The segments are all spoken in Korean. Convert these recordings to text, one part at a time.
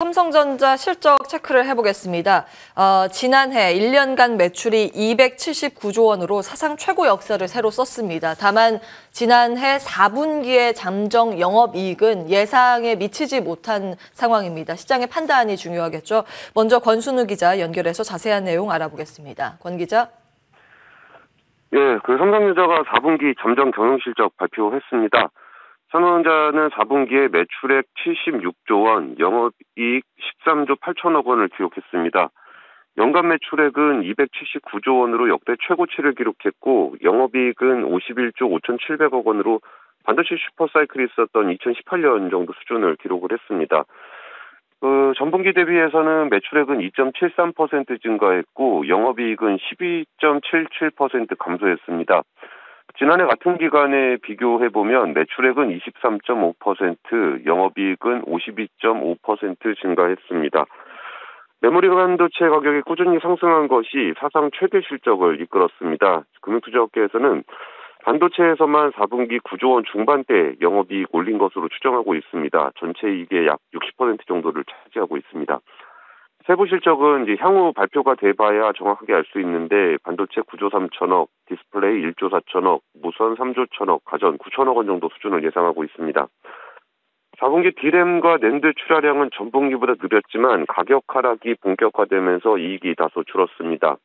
삼성전자 실적 체크를 해보겠습니다. 지난해 1년간 매출이 279조 원으로 사상 최고 역사를 새로 썼습니다. 다만 지난해 4분기의 잠정 영업이익은 예상에 미치지 못한 상황입니다. 시장의 판단이 중요하겠죠. 먼저 권순우 기자 연결해서 자세한 내용 알아보겠습니다. 권 기자. 예, 삼성전자가 4분기 잠정 경영실적 발표했습니다. 삼성전자는 4분기에 매출액 76조 원, 영업이익 13조 8천억 원을 기록했습니다. 연간 매출액은 279조 원으로 역대 최고치를 기록했고, 영업이익은 51조 5,700억 원으로 반도체 슈퍼사이클이 있었던 2018년 정도 수준을 기록을 했습니다. 전분기 대비해서는 매출액은 2.73% 증가했고, 영업이익은 12.77% 감소했습니다. 지난해 같은 기간에 비교해보면 매출액은 23.5%, 영업이익은 52.5% 증가했습니다. 메모리 반도체 가격이 꾸준히 상승한 것이 사상 최대 실적을 이끌었습니다. 금융투자업계에서는 반도체에서만 4분기 9조 원 중반대 영업이익 올린 것으로 추정하고 있습니다. 전체 이익의 약 60% 정도를 차지하고 있습니다. 세부 실적은 향후 발표가 돼봐야 정확하게 알 수 있는데, 반도체 9조 3천억, 디스플레이 1조 4천억, 무선 3조 1천억, 가전 9천억 원 정도 수준을 예상하고 있습니다. 4분기 D램과 낸드 출하량은 전분기보다 느렸지만 가격 하락이 본격화되면서 이익이 다소 줄었습니다.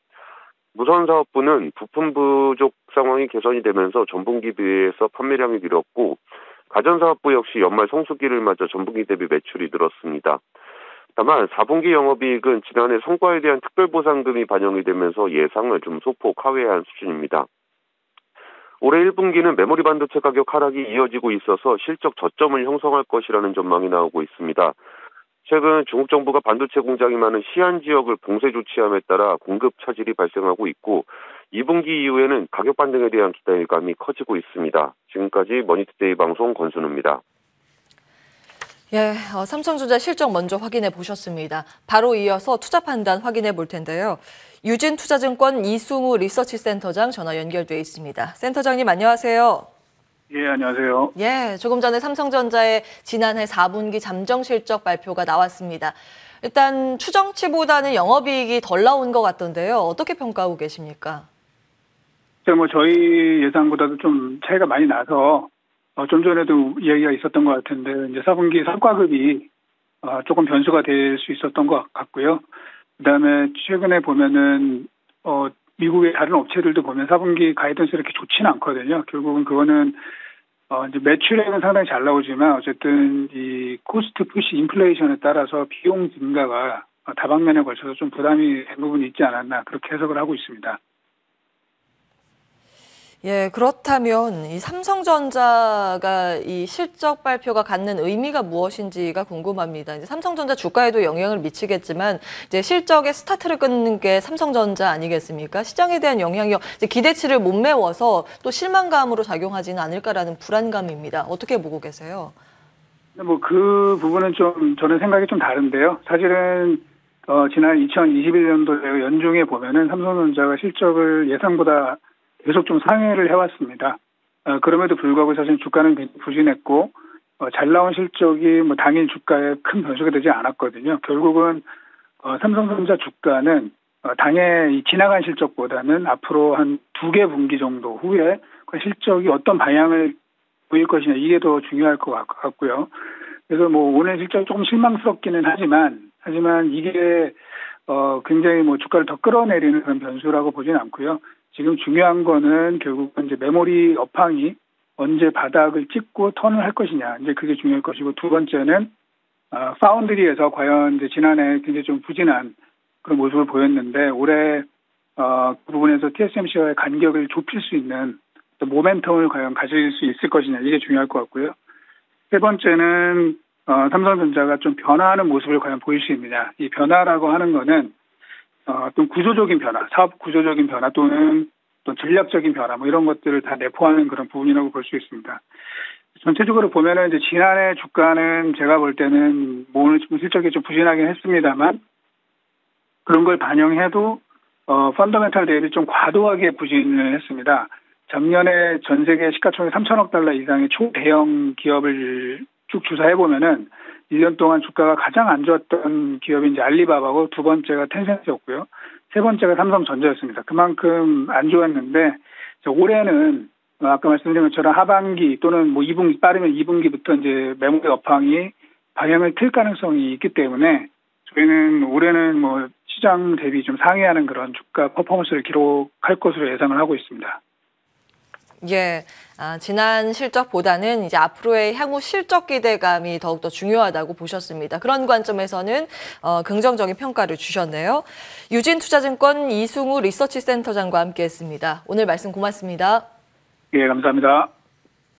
무선 사업부는 부품 부족 상황이 개선이 되면서 전분기 비해서 판매량이 늘었고, 가전 사업부 역시 연말 성수기를 맞아 전분기 대비 매출이 늘었습니다. 다만 4분기 영업이익은 지난해 성과에 대한 특별보상금이 반영이 되면서 예상을 좀 소폭 하회한 수준입니다. 올해 1분기는 메모리 반도체 가격 하락이 이어지고 있어서 실적 저점을 형성할 것이라는 전망이 나오고 있습니다. 최근 중국 정부가 반도체 공장이 많은 시안 지역을 봉쇄 조치함에 따라 공급 차질이 발생하고 있고, 2분기 이후에는 가격 반등에 대한 기대감이 커지고 있습니다. 지금까지 머니투데이 방송 권순우입니다. 예, 삼성전자 실적 먼저 확인해 보셨습니다. 바로 이어서 투자 판단 확인해 볼 텐데요. 유진투자증권 이승우 리서치센터장 전화 연결돼 있습니다. 센터장님 안녕하세요. 예, 안녕하세요. 예, 조금 전에 삼성전자의 지난해 4분기 잠정 실적 발표가 나왔습니다. 일단 추정치보다는 영업이익이 덜 나온 것 같던데요. 어떻게 평가하고 계십니까? 저희 예상보다도 좀 차이가 많이 나서 좀 전에도 이야기가 있었던 것 같은데, 이제 4분기 성과급이 조금 변수가 될 수 있었던 것 같고요. 그다음에 최근에 보면은 미국의 다른 업체들도 보면 4분기 가이던스 이렇게 좋지는 않거든요. 결국은 그거는 이제 매출액은 상당히 잘 나오지만 어쨌든 이 코스트 푸시 인플레이션에 따라서 비용 증가가 다방면에 걸쳐서 좀 부담이 된 부분이 있지 않았나, 그렇게 해석을 하고 있습니다. 예, 그렇다면 이 삼성전자가 이 실적 발표가 갖는 의미가 무엇인지가 궁금합니다. 이제 삼성전자 주가에도 영향을 미치겠지만 이제 실적의 스타트를 끊는 게 삼성전자 아니겠습니까? 시장에 대한 영향이 이제 기대치를 못 메워서 또 실망감으로 작용하지는 않을까라는 불안감입니다. 어떻게 보고 계세요? 그 부분은 좀 저는 생각이 좀 다른데요. 사실은 지난 2021년도 연중에 보면은 삼성전자가 실적을 예상보다 계속 좀 상회를 해왔습니다. 그럼에도 불구하고 사실 주가는 굉장히 부진했고, 잘 나온 실적이 당일 주가에 큰 변수가 되지 않았거든요. 결국은 삼성전자 주가는 당해 지나간 실적보다는 앞으로 한 2개 분기 정도 후에 그 실적이 어떤 방향을 보일 것이냐, 이게 더 중요할 것 같고요. 그래서 오늘 실적이 조금 실망스럽기는 하지만 이게 굉장히 주가를 더 끌어내리는 그런 변수라고 보지는 않고요. 지금 중요한 거는 결국은 이제 메모리 업황이 언제 바닥을 찍고 턴을 할 것이냐, 이제 그게 중요할 것이고, 두 번째는 파운드리에서 과연 이제 지난해 굉장히 좀 부진한 그런 모습을 보였는데, 올해 그 부분에서 TSMC와의 간격을 좁힐 수 있는 모멘텀을 과연 가질 수 있을 것이냐, 이게 중요할 것 같고요. 세 번째는 삼성전자가 좀 변화하는 모습을 과연 보일 수 있느냐. 이 변화라고 하는 거는 또 구조적인 변화, 사업 구조적인 변화 또는 또 전략적인 변화, 이런 것들을 다 내포하는 그런 부분이라고 볼 수 있습니다. 전체적으로 보면은 이제 지난해 주가는 제가 볼 때는 오늘 좀 실적이 좀 부진하긴 했습니다만, 그런 걸 반영해도 펀더멘탈 대비 좀 과도하게 부진을 했습니다. 작년에 전 세계 시가총액 3천억 달러 이상의 초대형 기업을 쭉 조사해 보면은 1년 동안 주가가 가장 안 좋았던 기업이 이제 알리바바고 두 번째가 텐센트였고요. 세 번째가 삼성전자였습니다. 그만큼 안 좋았는데 올해는 아까 말씀드린 것처럼 하반기 또는 뭐 2분기 빠르면 2분기부터 이제 메모리 업황이 방향을 틀 가능성이 있기 때문에 저희는 올해는 뭐 시장 대비 좀 상회하는 그런 주가 퍼포먼스를 기록할 것으로 예상을 하고 있습니다. 예, 지난 실적보다는 이제 앞으로의 향후 실적 기대감이 더욱더 중요하다고 보셨습니다. 그런 관점에서는 긍정적인 평가를 주셨네요. 유진투자증권 이승우 리서치센터장과 함께했습니다. 오늘 말씀 고맙습니다. 예, 감사합니다.